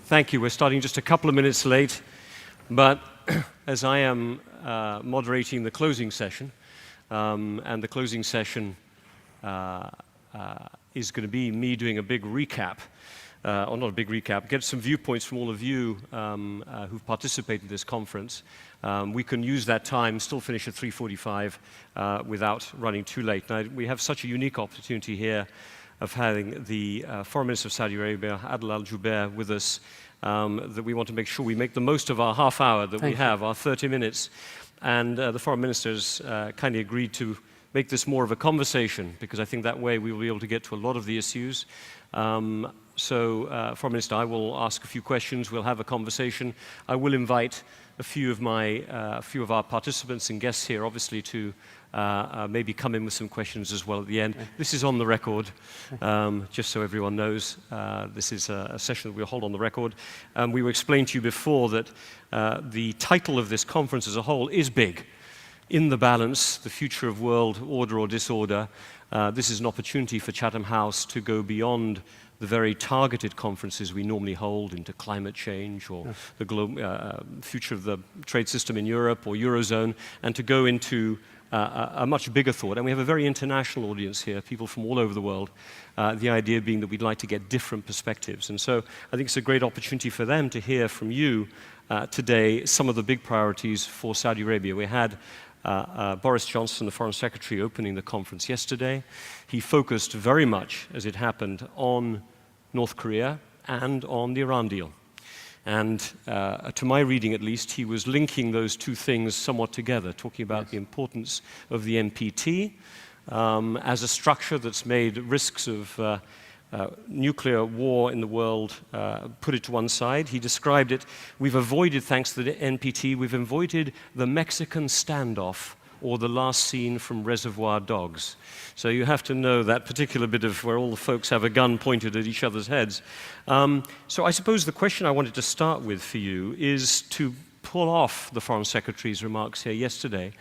Thank you. We're starting just a couple of minutes late, but as I am moderating the closing session, and the closing session is going to be me doing a big recap, or not a big recap, get some viewpoints from all of you who've participated in this conference. We can use that time, still finish at 3:45 without running too late. Now, we have such a unique opportunity here of having the Foreign Minister of Saudi Arabia, Adel al Jubeir, with us, that we want to make sure we make the most of our half hour that we have, our 30 minutes. And the Foreign Minister has kindly agreed to make this more of a conversation, because I think that way we will be able to get to a lot of the issues. Foreign Minister, I will ask a few questions, we'll have a conversation. I will invite a few of our participants and guests here, obviously, to maybe come in with some questions as well at the end. This is on the record, just so everyone knows. This is a session that we'll hold on the record. We will explain to you before that the title of this conference as a whole is big. In the Balance, the Future of World Order or Disorder. This is an opportunity for Chatham House to go beyond the very targeted conferences we normally hold into climate change or the future of the trade system in Europe or Eurozone, and to go into a much bigger thought. And we have a very international audience here, people from all over the world, the idea being that we'd like to get different perspectives. And so I think it's a great opportunity for them to hear from you today some of the big priorities for Saudi Arabia. We had Boris Johnson, the Foreign Secretary, opening the conference yesterday. He focused very much, as it happened, on North Korea and on the Iran deal. And to my reading at least, he was linking those two things somewhat together, talking about the importance of the NPT as a structure that's made risks of nuclear war in the world, put it to one side. He described it, we've avoided, thanks to the NPT, we've avoided the Mexican standoff or the last scene from Reservoir Dogs. So you have to know that particular bit of where all the folks have a gun pointed at each other's heads. So I suppose the question I wanted to start with for you is to pull off the Foreign Secretary's remarks here yesterday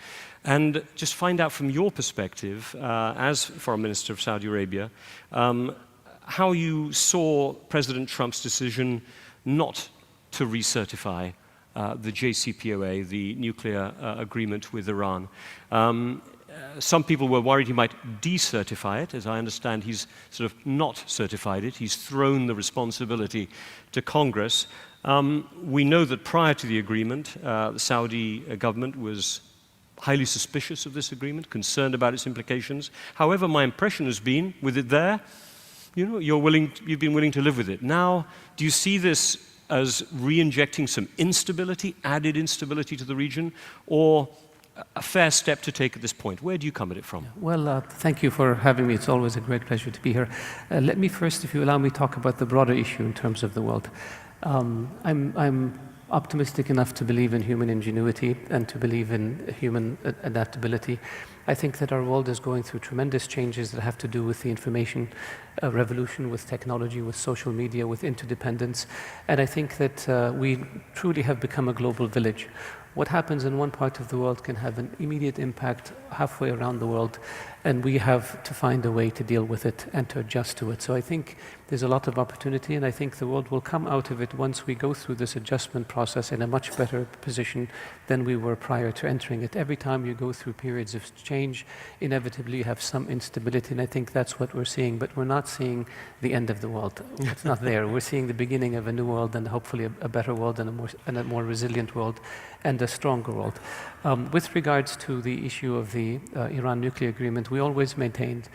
and just find out from your perspective, as Foreign Minister of Saudi Arabia, how you saw President Trump's decision not to recertify the JCPOA, the nuclear agreement with Iran. Some people were worried he might decertify it. As I understand, he's sort of not certified it. He's thrown the responsibility to Congress. We know that prior to the agreement, the Saudi government was highly suspicious of this agreement, concerned about its implications. However, my impression has been, with it there, you know, you've been willing to live with it. Now, do you see this as re-injecting some instability, added instability to the region, or a fair step to take at this point? Where do you come at it from? Well, thank you for having me. It's always a great pleasure to be here. Let me first, if you allow me, talk about the broader issue in terms of the world. I'm optimistic enough to believe in human ingenuity and to believe in human adaptability. I think that our world is going through tremendous changes that have to do with the information revolution, with technology, with social media, with interdependence. And I think that we truly have become a global village. What happens in one part of the world can have an immediate impact halfway around the world, and we have to find a way to deal with it and to adjust to it. So I think there's a lot of opportunity, and I think the world will come out of it once we go through this adjustment process in a much better position than we were prior to entering it. Every time you go through periods of change, inevitably you have some instability, and I think that's what we're seeing. But we're not seeing the end of the world. It's not there. We're seeing the beginning of a new world, and hopefully a better world, and a more resilient world, and a stronger world. With regards to the issue of the Iran nuclear agreement, we always maintained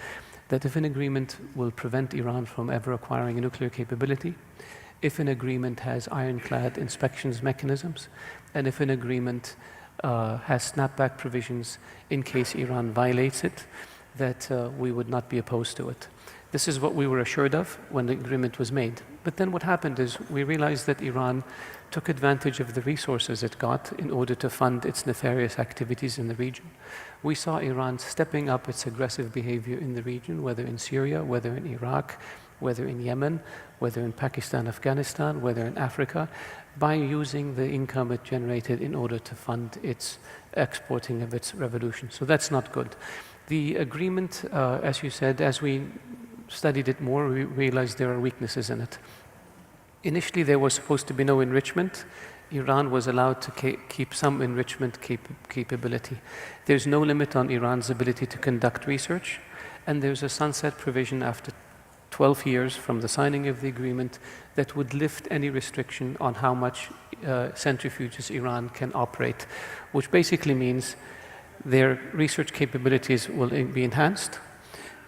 that if an agreement will prevent Iran from ever acquiring a nuclear capability, if an agreement has ironclad inspections mechanisms, and if an agreement has snapback provisions in case Iran violates it, that we would not be opposed to it. This is what we were assured of when the agreement was made. But then what happened is we realized that Iran took advantage of the resources it got in order to fund its nefarious activities in the region. We saw Iran stepping up its aggressive behavior in the region, whether in Syria, whether in Iraq, whether in Yemen, whether in Pakistan, Afghanistan, whether in Africa, by using the income it generated in order to fund its exporting of its revolution. So that's not good. The agreement, as you said, as we studied it more, we realized there are weaknesses in it. Initially, there was supposed to be no enrichment. Iran was allowed to keep some enrichment capability. There's no limit on Iran's ability to conduct research, and there's a sunset provision after 12 years from the signing of the agreement that would lift any restriction on how much centrifuges Iran can operate, which basically means their research capabilities will be enhanced,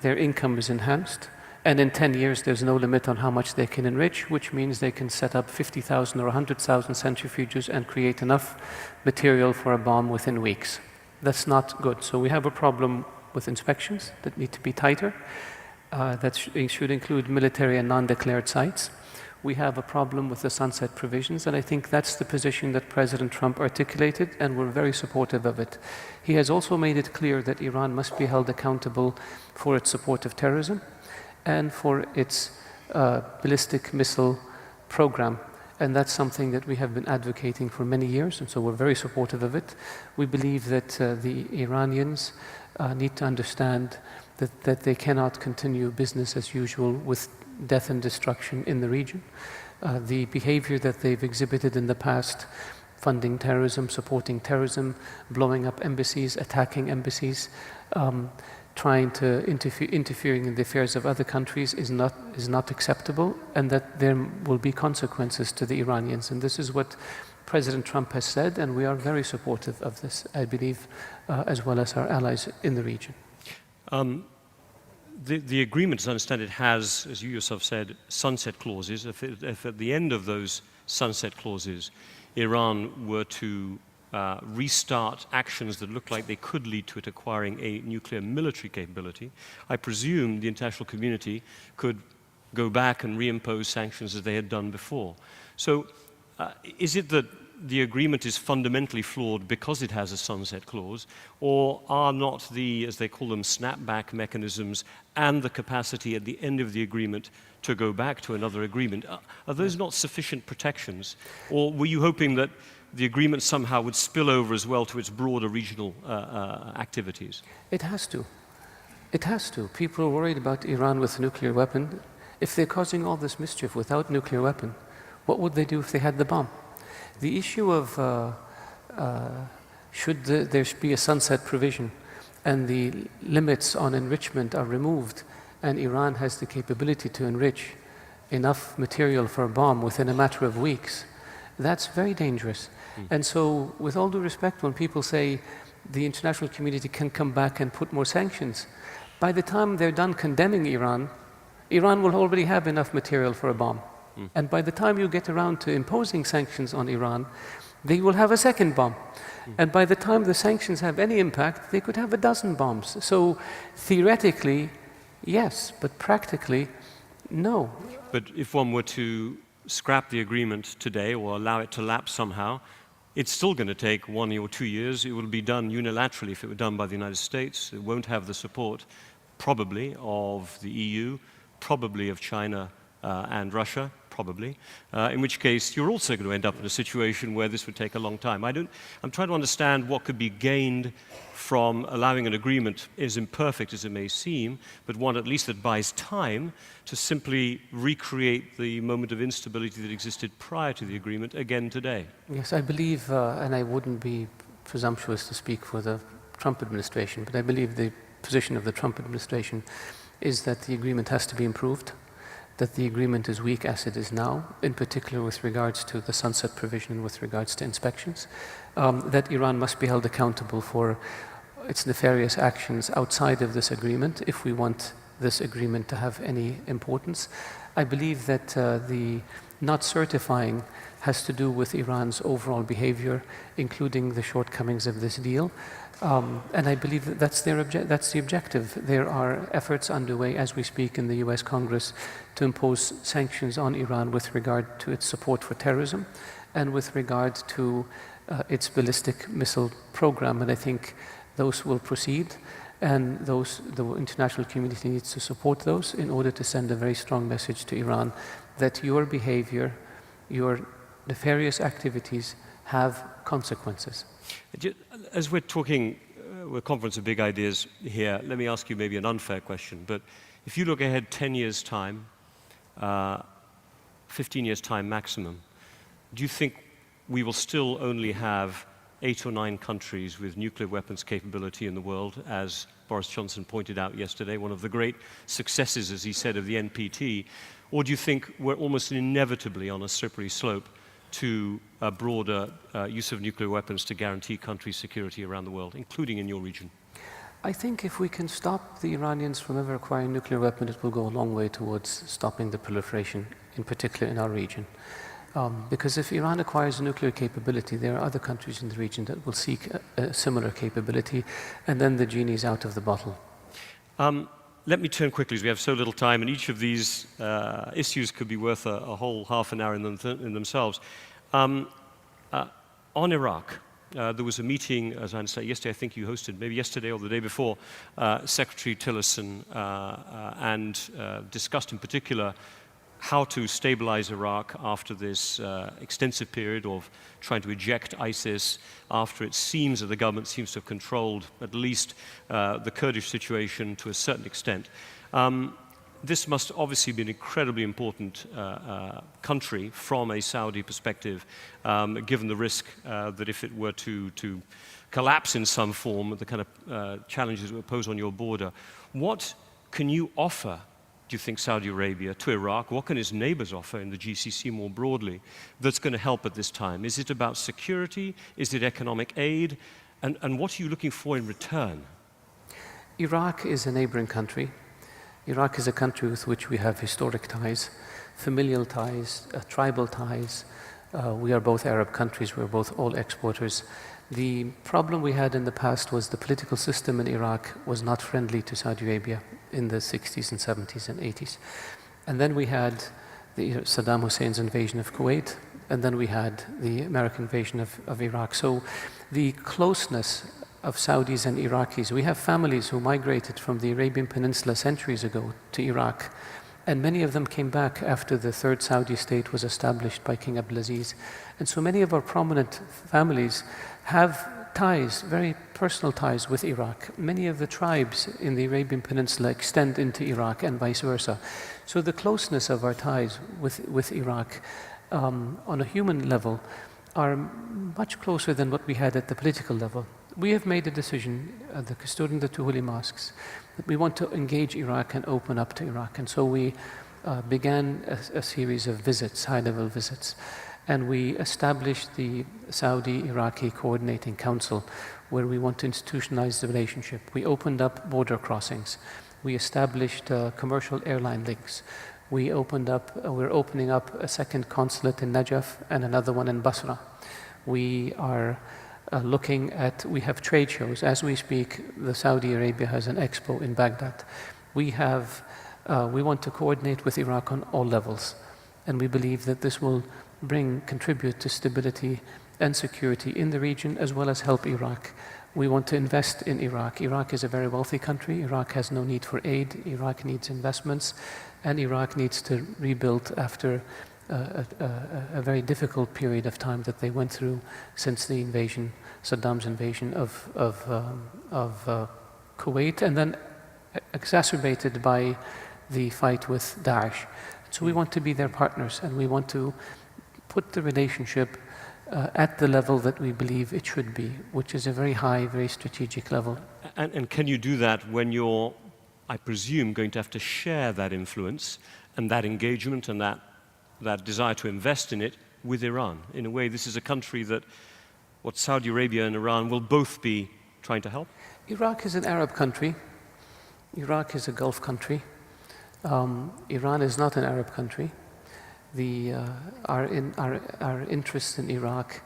their income is enhanced, and in 10 years there's no limit on how much they can enrich, which means they can set up 50,000 or 100,000 centrifuges and create enough material for a bomb within weeks. That's not good. So we have a problem with inspections that need to be tighter. That should include military and non-declared sites. We have a problem with the sunset provisions, and I think that's the position that President Trump articulated, and we're very supportive of it. He has also made it clear that Iran must be held accountable for its support of terrorism and for its ballistic missile program. And that's something that we have been advocating for many years, and so we're very supportive of it. We believe that the Iranians need to understand that they cannot continue business as usual with death and destruction in the region. The behavior that they've exhibited in the past, funding terrorism, supporting terrorism, blowing up embassies, attacking embassies, trying to interfering in the affairs of other countries is not acceptable, and that there will be consequences to the Iranians. And this is what President Trump has said, and we are very supportive of this, I believe, as well as our allies in the region. The agreement, as I understand it, has, as you yourself said, sunset clauses. If at the end of those sunset clauses, Iran were to restart actions that look like they could lead to it acquiring a nuclear military capability, I presume the international community could go back and reimpose sanctions as they had done before. So is it that the agreement is fundamentally flawed because it has a sunset clause, or are not the, as they call them, snapback mechanisms and the capacity at the end of the agreement to go back to another agreement, are those not sufficient protections? Or were you hoping that the agreement somehow would spill over as well to its broader regional activities? It has to. It has to. People are worried about Iran with a nuclear weapon. If they're causing all this mischief without nuclear weapon, what would they do if they had the bomb? The issue of should there be a sunset provision and the limits on enrichment are removed, and Iran has the capability to enrich enough material for a bomb within a matter of weeks, that's very dangerous. And so, with all due respect, when people say the international community can come back and put more sanctions, by the time they're done condemning Iran, Iran will already have enough material for a bomb. And by the time you get around to imposing sanctions on Iran, they will have a second bomb. And by the time the sanctions have any impact, they could have a dozen bombs. So theoretically, yes, but practically, no. But if one were to scrap the agreement today or allow it to lapse somehow, it's still going to take 1 or 2 years. It will be done unilaterally if it were done by the United States. It won't have the support, probably, of the EU, probably of China and Russia, probably, in which case you're also going to end up in a situation where this would take a long time. I'm trying to understand what could be gained from allowing an agreement, as imperfect as it may seem, but one at least that buys time to simply recreate the moment of instability that existed prior to the agreement again today. Yes, I believe, and I wouldn't be presumptuous to speak for the Trump administration, but I believe the position of the Trump administration is that the agreement has to be improved, that the agreement is weak as it is now, in particular with regards to the sunset provision and with regards to inspections, that Iran must be held accountable for its nefarious actions outside of this agreement if we want this agreement to have any importance. I believe that the not certifying has to do with Iran's overall behavior, including the shortcomings of this deal. And I believe that that's the objective. There are efforts underway as we speak in the US Congress to impose sanctions on Iran with regard to its support for terrorism and with regard to its ballistic missile program. And I think those will proceed, and the international community needs to support those in order to send a very strong message to Iran that your behavior, your nefarious activities have consequences. As we're talking, we're a conference of big ideas here, let me ask you maybe an unfair question, but if you look ahead 10 years' time, 15 years' time maximum, do you think we will still only have 8 or 9 countries with nuclear weapons capability in the world, as Boris Johnson pointed out yesterday, one of the great successes, as he said, of the NPT? Or do you think we're almost inevitably on a slippery slope to a broader use of nuclear weapons to guarantee country security around the world, including in your region? I think if we can stop the Iranians from ever acquiring nuclear weapons, it will go a long way towards stopping the proliferation, in particular in our region. Because if Iran acquires a nuclear capability, there are other countries in the region that will seek a similar capability, and then the genie's out of the bottle. Let me turn quickly, as we have so little time, and each of these issues could be worth a whole half an hour in themselves. On Iraq, there was a meeting, as I understand, yesterday, I think you hosted, maybe yesterday or the day before, Secretary Tillerson, and discussed in particular how to stabilize Iraq after this extensive period of trying to eject ISIS, after it seems that the government seems to have controlled at least the Kurdish situation to a certain extent. This must obviously be an incredibly important country from a Saudi perspective, given the risk that if it were to collapse in some form, the kind of challenges it would pose on your border. What can you offer, do you think, Saudi Arabia to Iraq? What can its neighbors offer in the GCC more broadly that's going to help at this time? Is it about security? Is it economic aid? And what are you looking for in return? Iraq is a neighboring country. Iraq is a country with which we have historic ties, familial ties, tribal ties. We are both Arab countries. We're both oil exporters. The problem we had in the past was the political system in Iraq was not friendly to Saudi Arabia in the 60s and 70s and 80s. And then we had Saddam Hussein's invasion of Kuwait, and then we had the American invasion of Iraq. So the closeness of Saudis and Iraqis, we have families who migrated from the Arabian Peninsula centuries ago to Iraq, and many of them came back after the third Saudi state was established by King Abdulaziz. And so many of our prominent families have ties, very personal ties with Iraq. Many of the tribes in the Arabian Peninsula extend into Iraq and vice versa. So the closeness of our ties with Iraq on a human level are much closer than what we had at the political level. We have made a decision, the custodian of the two holy mosques, that we want to engage Iraq and open up to Iraq. And so we began a series of visits, high-level visits. And we established the Saudi-Iraqi Coordinating Council, where we want to institutionalize the relationship. We opened up border crossings. We established commercial airline links. We're opening up a second consulate in Najaf and another one in Basra. We are we have trade shows. As we speak, the Saudi Arabia has an expo in Baghdad. We want to coordinate with Iraq on all levels. And we believe that this will contribute to stability and security in the region, as well as help Iraq. We want to invest in Iraq. Iraq is a very wealthy country. Iraq has no need for aid. Iraq needs investments, and Iraq needs to rebuild after a very difficult period of time that they went through since the invasion, Saddam's invasion of Kuwait, and then exacerbated by the fight with Daesh. So we want to be their partners, and we want to put the relationship at the level that we believe it should be, which is a very high, very strategic level. And can you do that when you're, I presume, going to have to share that influence and that engagement and that desire to invest in it with Iran? In a way, this is a country that what Saudi Arabia and Iran will both be trying to help? Iraq is an Arab country. Iraq is a Gulf country. Iran is not an Arab country. Our interests in Iraq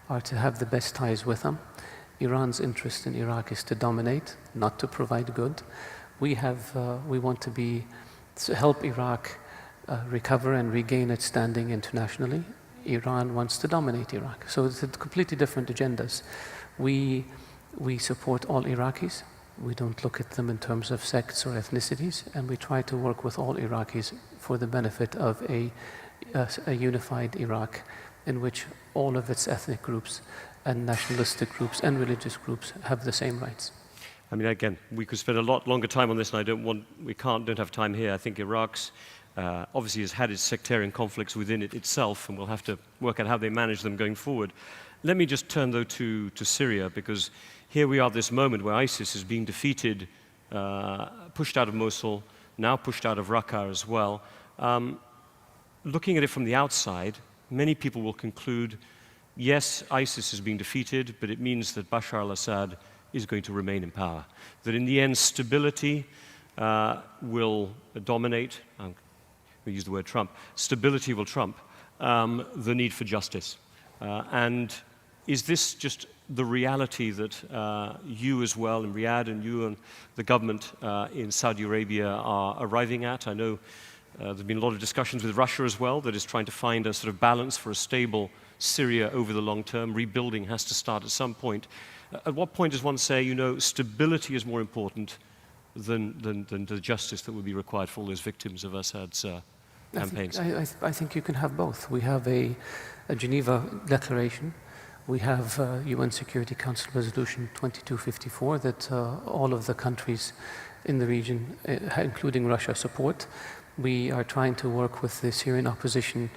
are to have the best ties with them. Iran's interest in Iraq is to dominate, not to provide good. We want to help Iraq recover and regain its standing internationally. Iran wants to dominate Iraq. So it's completely different agendas. We support all Iraqis. We don't look at them in terms of sects or ethnicities, and we try to work with all Iraqis for the benefit of a unified Iraq in which all of its ethnic groups and nationalistic groups and religious groups have the same rights. I mean, again, we could spend a lot longer time on this, and don't have time here. I think Iraq's obviously has had its sectarian conflicts within it itself, and we'll have to work out how they manage them going forward. Let me just turn, though, to Syria, because here we are at this moment where ISIS is being defeated, pushed out of Mosul, now pushed out of Raqqa as well. Looking at it from the outside, many people will conclude, yes, ISIS is being defeated, but it means that Bashar al-Assad is going to remain in power. That in the end, stability will dominate. We use the word Trump. Stability will trump the need for justice. And is this just the reality that you as well in Riyadh and you and the government in Saudi Arabia are arriving at? I know there have been a lot of discussions with Russia as well that is trying to find a sort of balance for a stable Syria over the long term. Rebuilding has to start at some point. At what point does one say, you know, stability is more important than the justice that would be required for all those victims of Assad's campaigns? I think you can have both. We have a Geneva Declaration. We have UN Security Council Resolution 2254 that all of the countries in the region, including Russia, support. We are trying to work with the Syrian opposition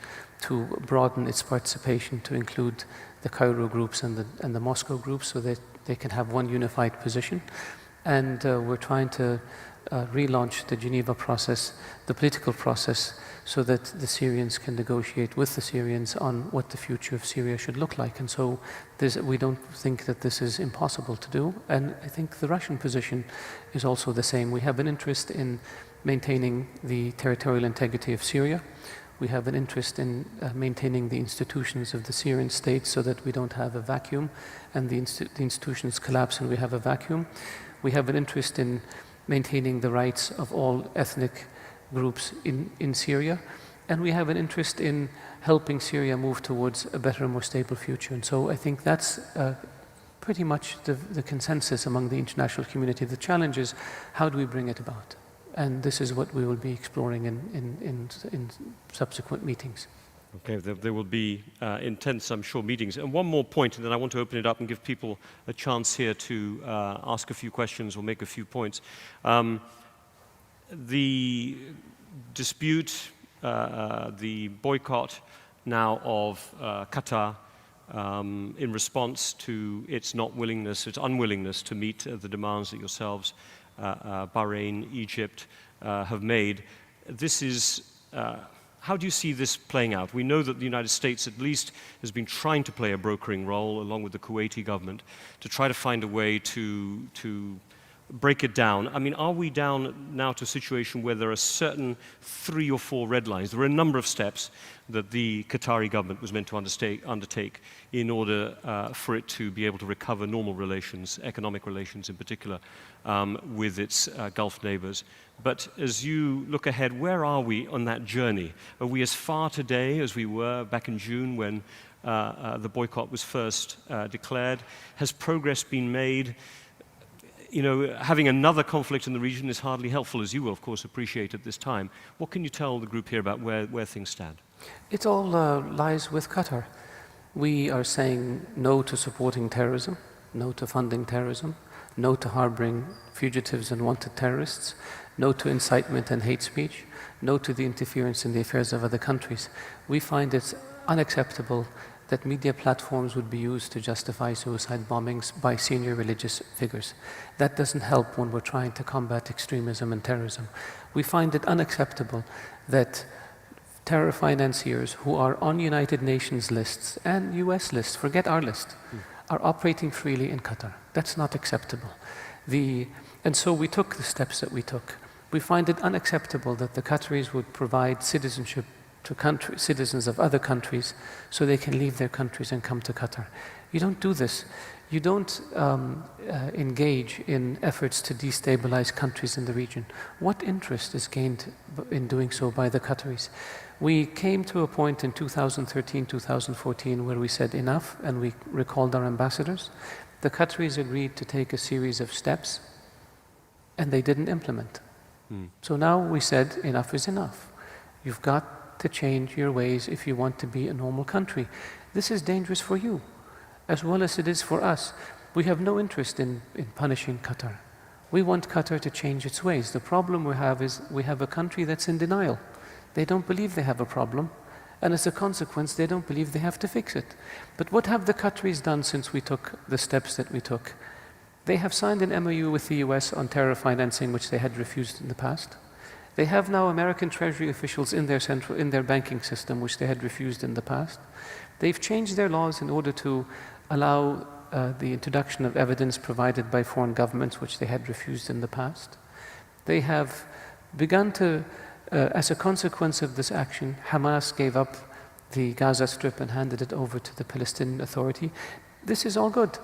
to broaden its participation to include the Cairo groups and the Moscow groups so that they can have one unified position. And we're trying to relaunch the Geneva process, the political process, so that the Syrians can negotiate with the Syrians on what the future of Syria should look like. And so we don't think that this is impossible to do. And I think the Russian position is also the same. We have an interest in maintaining the territorial integrity of Syria. We have an interest in maintaining the institutions of the Syrian state so that we don't have a vacuum and the institutions collapse and we have a vacuum. We have an interest in maintaining the rights of all ethnic groups in Syria. And we have an interest in helping Syria move towards a better, more stable future. And so I think that's pretty much the consensus among the international community. The challenge is, how do we bring it about? And this is what we will be exploring in subsequent meetings. Okay, there will be intense, I'm sure, meetings. And one more point, and then I want to open it up and give people a chance here to ask a few questions or make a few points. The dispute, the boycott now of Qatar in response to its unwillingness to meet the demands that yourselves, Bahrain, Egypt have made. This is, how do you see this playing out? We know that the United States at least has been trying to play a brokering role along with the Kuwaiti government to try to find a way to break it down. I mean, are we down now to a situation where there are certain 3 or 4 red lines? There were a number of steps that the Qatari government was meant to undertake in order for it to be able to recover normal relations, economic relations in particular, with its Gulf neighbors. But as you look ahead, where are we on that journey? Are we as far today as we were back in June when the boycott was first declared? Has progress been made? You know, having another conflict in the region is hardly helpful, as you will, of course, appreciate at this time. What can you tell the group here about where things stand? It all lies with Qatar. We are saying no to supporting terrorism, no to funding terrorism, no to harboring fugitives and wanted terrorists, no to incitement and hate speech, no to the interference in the affairs of other countries. We find it unacceptable that media platforms would be used to justify suicide bombings by senior religious figures. That doesn't help when we're trying to combat extremism and terrorism. We find it unacceptable that terror financiers who are on United Nations lists and US lists, forget our list, are operating freely in Qatar. That's not acceptable. And so we took the steps that we took. We find it unacceptable that the Qataris would provide citizenship to citizens of other countries so they can leave their countries and come to Qatar. You don't do this. You don't engage in efforts to destabilize countries in the region. What interest is gained in doing so by the Qataris? We came to a point in 2013, 2014 where we said enough and we recalled our ambassadors. The Qataris agreed to take a series of steps and they didn't implement. So now we said enough is enough. You've got to change your ways if you want to be a normal country. This is dangerous for you as well as it is for us. We have no interest in punishing Qatar. We want Qatar to change its ways. The problem we have is we have a country that's in denial. They don't believe they have a problem. And as a consequence, they don't believe they have to fix it. But what have the Qataris done since we took the steps that we took? They have signed an MOU with the US on terror financing, which they had refused in the past. They have now American Treasury officials in their banking system, which they had refused in the past. They've changed their laws in order to allow the introduction of evidence provided by foreign governments, which they had refused in the past. They have begun to, as a consequence of this action, Hamas gave up the Gaza Strip and handed it over to the Palestinian Authority. This is all good.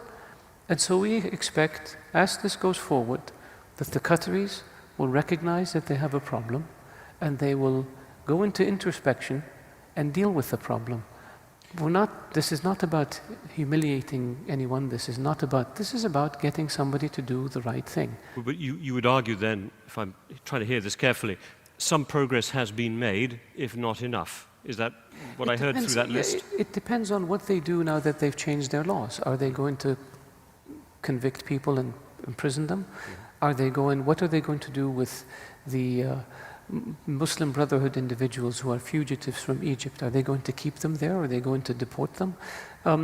And so we expect, as this goes forward, that the Qataris will recognize that they have a problem and they will go into introspection and deal with the problem. This is not about humiliating anyone. This is about getting somebody to do the right thing. But you would argue then, if I'm trying to hear this carefully, some progress has been made, if not enough. Is that what I heard through that list? It depends on what they do now that they've changed their laws. Are they going to convict people and imprison them? Mm-hmm. What are they going to do with the Muslim Brotherhood individuals who are fugitives from Egypt? Are they going to keep them there, or are they going to deport them?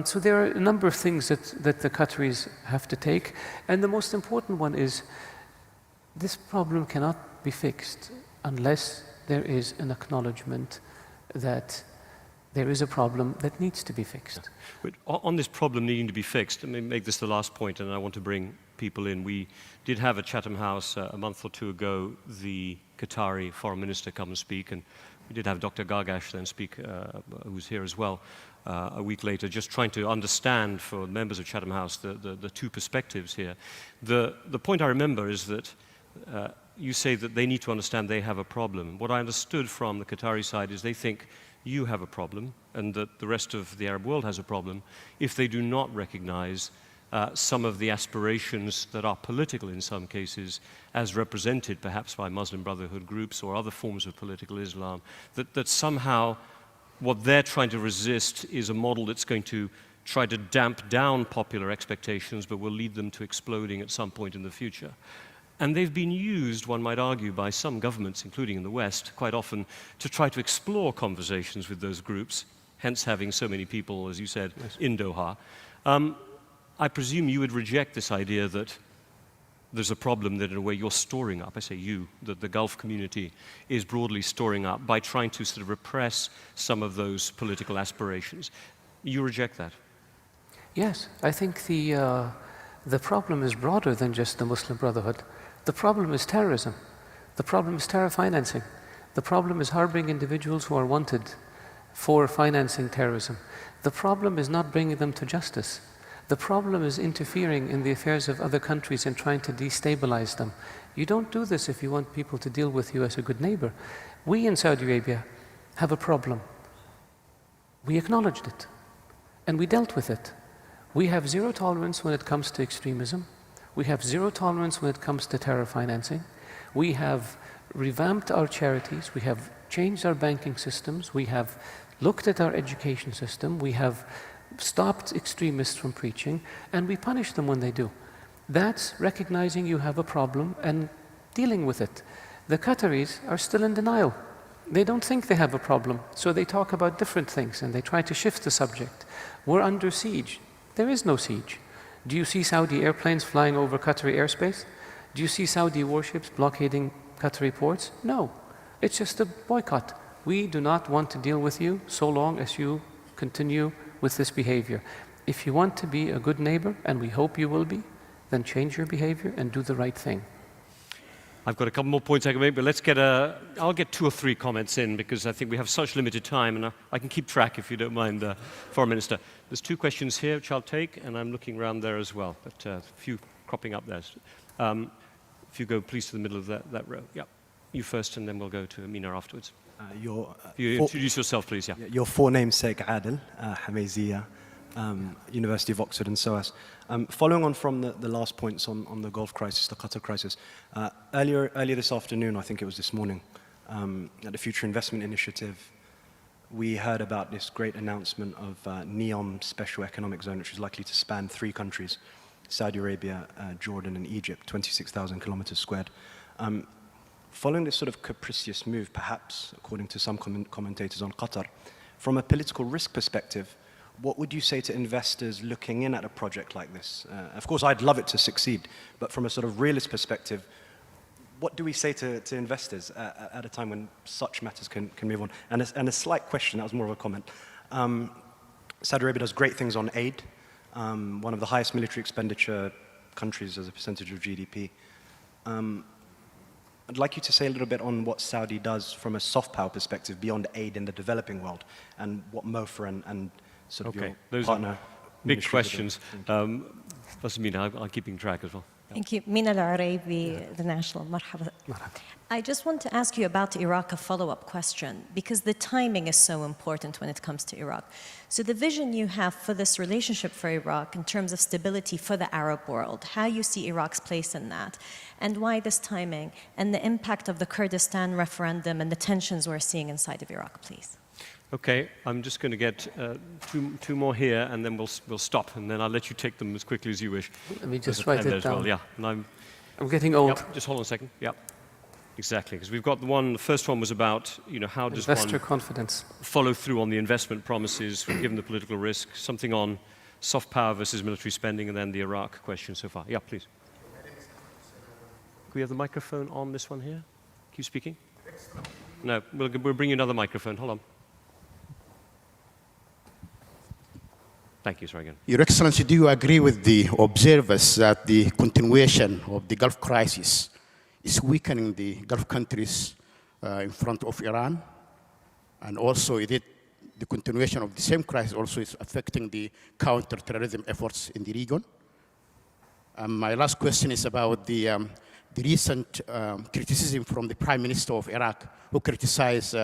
So there are a number of things that the Qataris have to take, and the most important one is this problem cannot be fixed unless there is an acknowledgement that there is a problem that needs to be fixed. But on this problem needing to be fixed, let me make this the last point, and I want to bring people in. We did have at Chatham House a month or two ago the Qatari foreign minister come and speak, and we did have Dr. Gargash then speak, who's here as well, a week later, just trying to understand for members of Chatham House the two perspectives here. The point I remember is that you say that they need to understand they have a problem. What I understood from the Qatari side is they think you have a problem and that the rest of the Arab world has a problem if they do not recognize some of the aspirations that are political in some cases, as represented perhaps by Muslim Brotherhood groups or other forms of political Islam, that somehow what they're trying to resist is a model that's going to try to damp down popular expectations but will lead them to exploding at some point in the future. And they've been used, one might argue, by some governments, including in the West, quite often, to try to explore conversations with those groups, hence having so many people, as you said, yes, in Doha. I presume you would reject this idea that there's a problem that in a way you're storing up, I say you, that the Gulf community is broadly storing up by trying to sort of repress some of those political aspirations. You reject that? Yes, I think the problem is broader than just the Muslim Brotherhood. The problem is terrorism. The problem is terror financing. The problem is harboring individuals who are wanted for financing terrorism. The problem is not bringing them to justice. The problem is interfering in the affairs of other countries and trying to destabilize them. You don't do this if you want people to deal with you as a good neighbor. We in Saudi Arabia have a problem. We acknowledged it, and we dealt with it. We have zero tolerance when it comes to extremism. We have zero tolerance when it comes to terror financing. We have revamped our charities. We have changed our banking systems. We have looked at our education system. We have stopped extremists from preaching, and we punish them when they do. That's recognizing you have a problem and dealing with it. The Qataris are still in denial. They don't think they have a problem, so they talk about different things and they try to shift the subject. We're under siege. There is no siege. Do you see Saudi airplanes flying over Qatari airspace? Do you see Saudi warships blockading Qatari ports? No. It's just a boycott. We do not want to deal with you so long as you continue with this behavior. If you want to be a good neighbor, and we hope you will be, then change your behavior and do the right thing. I've got a couple more points I can make, but I'll get 2 or 3 comments in because I think we have such limited time, and I can keep track if you don't mind, Foreign Minister. There's 2 questions here which I'll take, and I'm looking around there as well, but a few cropping up there. If you go please to the middle of that row. Yeah, you first, and then we'll go to Amina afterwards. You introduce yourself, please. Yeah. Your forenamesake Adel, Hamezia, University of Oxford and SOAS. Following on from the last points on the Gulf crisis, the Qatar crisis, earlier this afternoon, I think it was this morning, at the Future Investment Initiative, we heard about this great announcement of NEOM Special Economic Zone, which is likely to span 3 countries, Saudi Arabia, Jordan and Egypt, 26,000 kilometers squared. following this sort of capricious move, perhaps, according to some commentators on Qatar, from a political risk perspective, what would you say to investors looking in at a project like this? Of course, I'd love it to succeed, but from a sort of realist perspective, what do we say to investors at a time when such matters can move on? And a slight question, that was more of a comment. Saudi Arabia does great things on aid, one of the highest military expenditure countries as a percentage of GDP. I'd like you to say a little bit on what Saudi does from a soft power perspective beyond aid in the developing world, and what MOFA and sort of your those partner. are big questions. Mina, I'm keeping track as well. Thank you. Mina Al-Araybi, the National. Marhaba. I just want to ask you about Iraq, a follow-up question, because the timing is so important when it comes to Iraq. So the vision you have for this relationship for Iraq in terms of stability for the Arab world, how you see Iraq's place in that, and why this timing, and the impact of the Kurdistan referendum and the tensions we're seeing inside of Iraq, please. Okay, I'm just going to get two more here, and then we'll stop, and then I'll let you take them as quickly as you wish. Let me just write it down. Well. Yeah, and I'm getting old. Yep, just hold on a second. Yep, exactly, because we've got the first one was about, how does investor one confidence follow through on the investment promises given the political risk, something on soft power versus military spending, and then the Iraq question so far. Yeah, please. Can we have the microphone on this one here? Keep speaking. No, we'll bring you another microphone. Hold on. Thank you, sorry again. Your Excellency, do you agree with the observers that the continuation of the Gulf crisis is weakening the Gulf countries in front of Iran? And also, the continuation of the same crisis also is affecting the counter-terrorism efforts in the region? My last question is about the recent criticism from the Prime Minister of Iraq, who criticized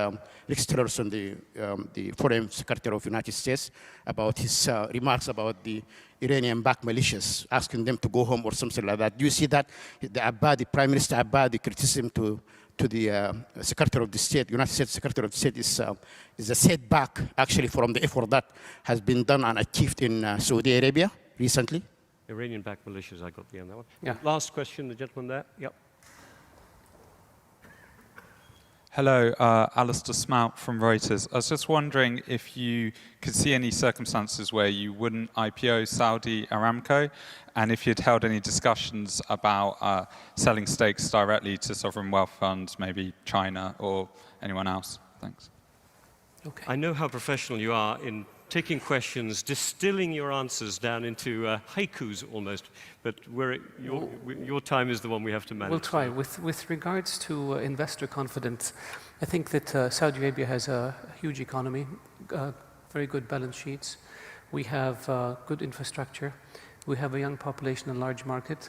Rex Tillerson, the Foreign Secretary of the United States, about his remarks about the Iranian-backed militias, asking them to go home or something like that. Do you see that the Prime Minister Abadi criticism to the Secretary of the State, United States Secretary of the State, is a setback actually from the effort that has been done and achieved in Saudi Arabia recently? Iranian-backed militias, I got the end of that one. Yeah. Last question, the gentleman there. Yep. Hello, Alistair Smout from Reuters. I was just wondering if you could see any circumstances where you wouldn't IPO Saudi Aramco, and if you'd held any discussions about selling stakes directly to sovereign wealth funds, maybe China or anyone else. Thanks. Okay. I know how professional you are in taking questions, distilling your answers down into haikus almost, but your time is the one we have to manage. We'll try. With regards to investor confidence, I think that Saudi Arabia has a huge economy, very good balance sheets. We have good infrastructure. We have a young population and large market.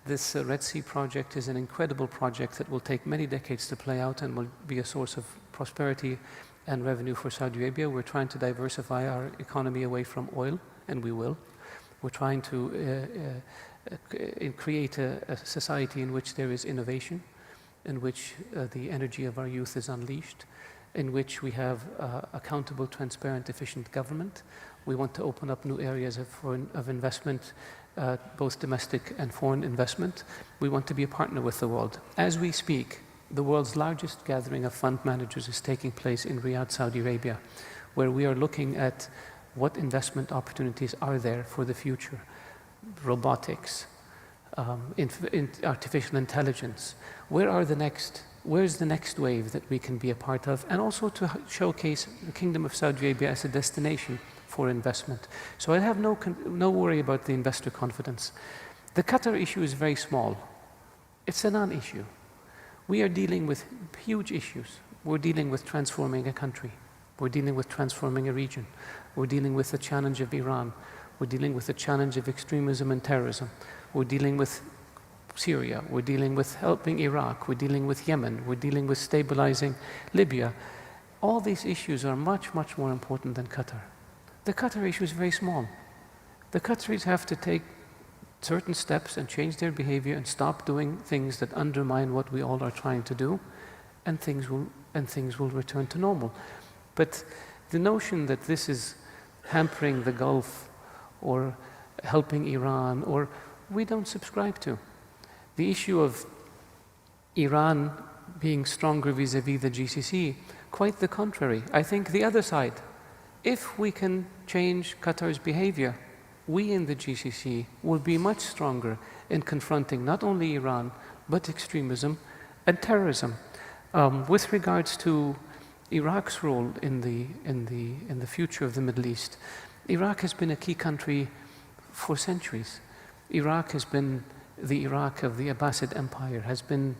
This Red Sea project is an incredible project that will take many decades to play out and will be a source of prosperity and revenue for Saudi Arabia. We're trying to diversify our economy away from oil, and we will. We're trying to create a society in which there is innovation, in which the energy of our youth is unleashed, in which we have accountable, transparent, efficient government. We want to open up new areas of investment, both domestic and foreign investment. We want to be a partner with the world. As we speak, the world's largest gathering of fund managers is taking place in Riyadh, Saudi Arabia, where we are looking at what investment opportunities are there for the future. Robotics, artificial intelligence. Where's the next wave that we can be a part of? And also to showcase the Kingdom of Saudi Arabia as a destination for investment. So I have no worry about the investor confidence. The Qatar issue is very small. It's a non-issue. We are dealing with huge issues. We're dealing with transforming a country. We're dealing with transforming a region. We're dealing with the challenge of Iran. We're dealing with the challenge of extremism and terrorism. We're dealing with Syria. We're dealing with helping Iraq. We're dealing with Yemen. We're dealing with stabilizing Libya. All these issues are much, much more important than Qatar. The Qatar issue is very small. The Qataris have to take certain steps and change their behavior and stop doing things that undermine what we all are trying to do, and things will return to normal. But the notion that this is hampering the Gulf or helping Iran, we don't subscribe to. The issue of Iran being stronger vis-à-vis the GCC. Quite the contrary. I think the other side, if we can change Qatar's behavior, we in the GCC will be much stronger in confronting not only Iran, but extremism and terrorism. With regards to Iraq's role in the future of the Middle East, Iraq has been a key country for centuries. Iraq has been the Iraq of the Abbasid Empire, has been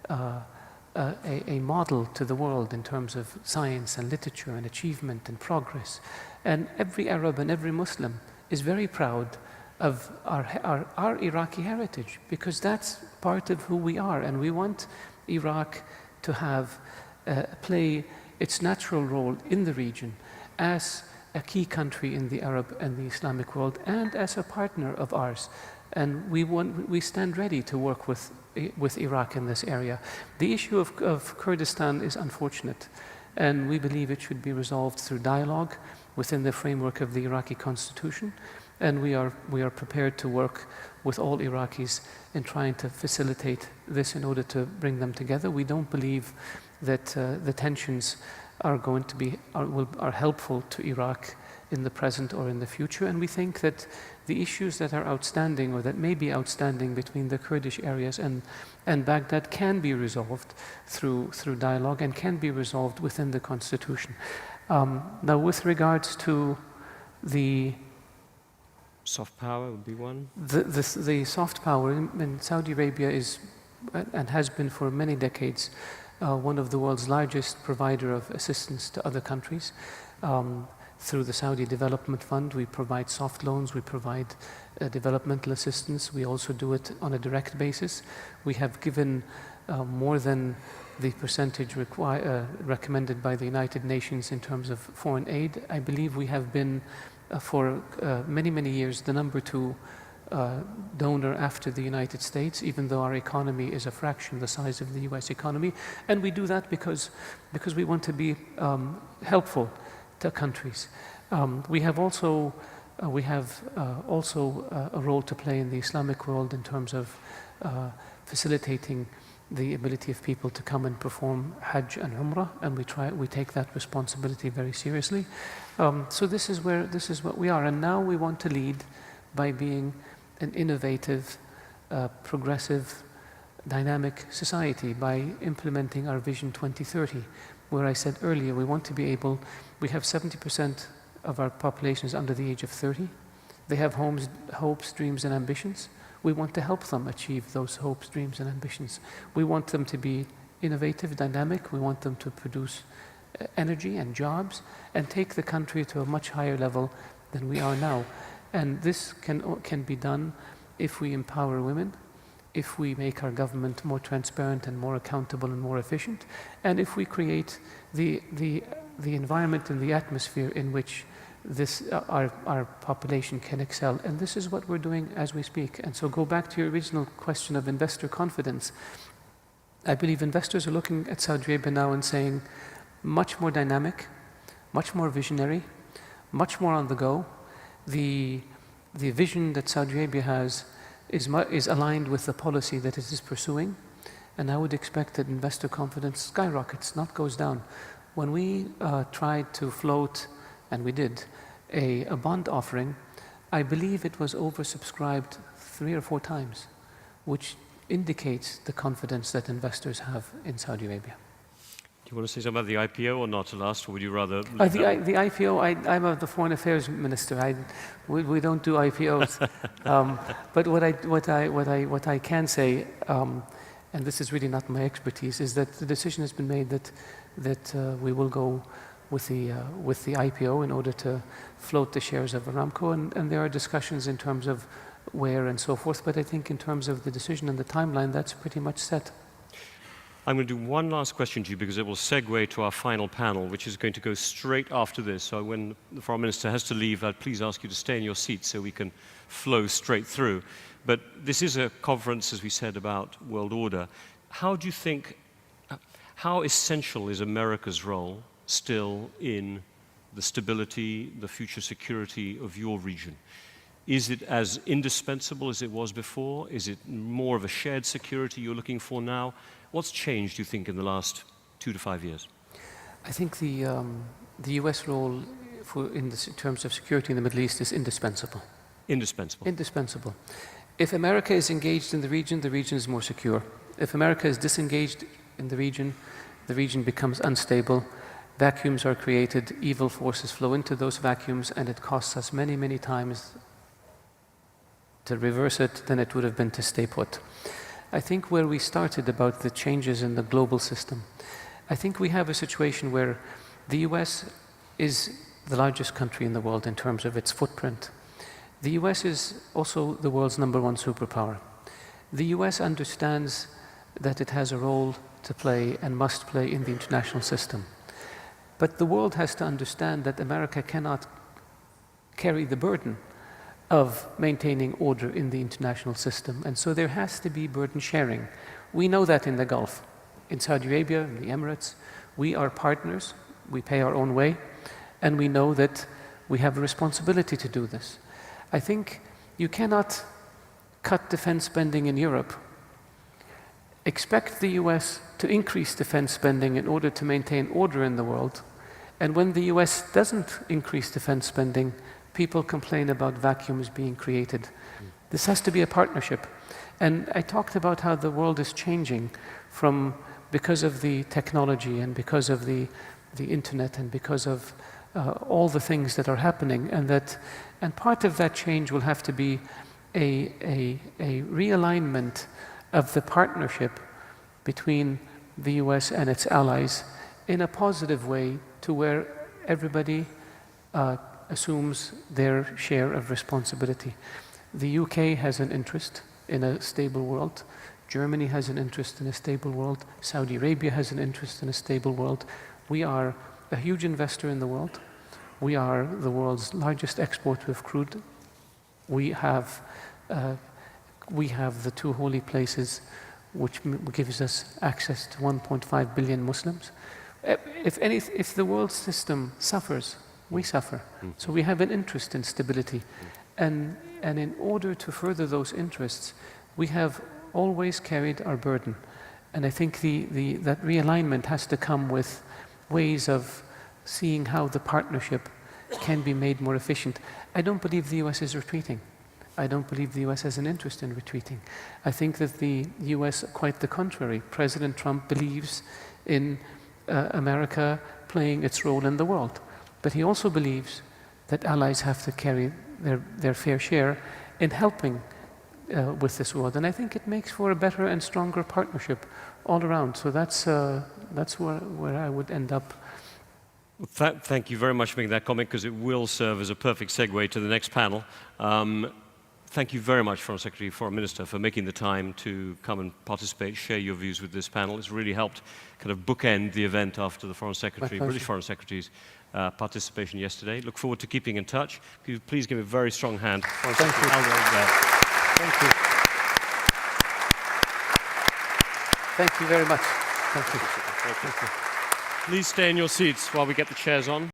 a model to the world in terms of science and literature and achievement and progress. And every Arab and every Muslim is very proud of our Iraqi heritage, because that's part of who we are, and we want Iraq to have play its natural role in the region as a key country in the Arab and the Islamic world, and as a partner of ours. And we stand ready to work with Iraq in this area. The issue of Kurdistan is unfortunate, and we believe it should be resolved through dialogue within the framework of the Iraqi constitution. And we are prepared to work with all Iraqis in trying to facilitate this in order to bring them together. We don't believe that the tensions are going to be are helpful to Iraq in the present or in the future. And we think that the issues that are outstanding or that may be outstanding between the Kurdish areas and Baghdad can be resolved through dialogue and can be resolved within the constitution. Now, with regards to the soft power would be one. The soft power in Saudi Arabia is and has been for many decades one of the world's largest provider of assistance to other countries. Through the Saudi Development Fund, we provide soft loans, we provide developmental assistance. We also do it on a direct basis. We have given more than the percentage recommended by the United Nations in terms of foreign aid. I believe we have been for many, many years the number 2 donor after the United States, even though our economy is a fraction the size of the US economy. And we do that because we want to be helpful to countries. We have also a role to play in the Islamic world in terms of facilitating the ability of people to come and perform Hajj and Umrah, and we take that responsibility very seriously. So this is what we are, and now we want to lead by being an innovative, progressive, dynamic society by implementing our Vision 2030, where I said earlier we want to be able. We have 70% of our population is under the age of 30. They have hopes, dreams, and ambitions. We want to help them achieve those hopes, dreams, and ambitions. We want them to be innovative, dynamic. We want them to produce energy and jobs and take the country to a much higher level than we are now. And this can be done if we empower women, if we make our government more transparent and more accountable and more efficient, and if we create the environment and the atmosphere in which our population can excel. And this is what we're doing as we speak. And so go back to your original question of investor confidence. I believe investors are looking at Saudi Arabia now and saying, much more dynamic, much more visionary, much more on the go. The vision that Saudi Arabia has is aligned with the policy that it is pursuing. And I would expect that investor confidence skyrockets, not goes down. When we tried to float, and we did, a bond offering, I believe it was oversubscribed 3 or 4 times, which indicates the confidence that investors have in Saudi Arabia. Do you want to say something about the IPO or not last, or would you rather? The IPO, I'm the Foreign Affairs Minister. We don't do IPOs. But what I can say, and this is really not my expertise, is that the decision has been made that we will go with the IPO in order to float the shares of Aramco, and there are discussions in terms of where and so forth. But I think in terms of the decision and the timeline, that's pretty much set. I'm going to do one last question to you because it will segue to our final panel, which is going to go straight after this. So when the Foreign Minister has to leave, I'd please ask you to stay in your seat so we can flow straight through. But this is a conference, as we said, about world order. How do you think, how essential is America's role still in the stability, the future security of your region? Is it as indispensable as it was before? Is it more of a shared security you're looking for now? What's changed, do you think, in the last 2 to 5 years? I think the US role in terms of security in the Middle East is indispensable. Indispensable. Indispensable. If America is engaged in the region is more secure. If America is disengaged in the region becomes unstable, vacuums are created, evil forces flow into those vacuums, and it costs us many, many times to reverse it than it would have been to stay put. I think where we started about the changes in the global system, I think we have a situation where the US is the largest country in the world in terms of its footprint. The US is also the world's #1 superpower. The US understands that it has a role to play and must play in the international system. But the world has to understand that America cannot carry the burden of maintaining order in the international system. And so there has to be burden sharing. We know that in the Gulf. In Saudi Arabia, in the Emirates, we are partners, we pay our own way, and we know that we have a responsibility to do this. I think you cannot cut defense spending in Europe, expect the US to increase defense spending in order to maintain order in the world, and when the US doesn't increase defense spending, people complain about vacuums being created. This has to be a partnership. And I talked about how the world is changing because of the technology and because of the internet and because of all the things that are happening, and part of that change will have to be a realignment of the partnership between the US and its allies in a positive way to where everybody assumes their share of responsibility. The UK has an interest in a stable world. Germany has an interest in a stable world. Saudi Arabia has an interest in a stable world. We are a huge investor in the world. We are the world's largest exporter of crude. We have the 2 holy places, which gives us access to 1.5 billion Muslims. If the world system suffers, we suffer. So we have an interest in stability. And in order to further those interests, we have always carried our burden. And I think that realignment has to come with ways of seeing how the partnership can be made more efficient. I don't believe the US is retreating. I don't believe the US has an interest in retreating. I think that the US, quite the contrary, President Trump believes in America playing its role in the world. But he also believes that allies have to carry their fair share in helping with this world. And I think it makes for a better and stronger partnership all around. So that's where I would end up. Well, thank you very much for making that comment, because it will serve as a perfect segue to the next panel. Thank you very much, Foreign Secretary, Foreign Minister, for making the time to come and participate, share your views with this panel. It's really helped kind of bookend the event after the Foreign Secretary, British Foreign Secretary's participation yesterday. Look forward to keeping in touch. Could you please give a very strong hand? Thank you. Thank you. Thank you very much. Thank you. Please stay in your seats while we get the chairs on.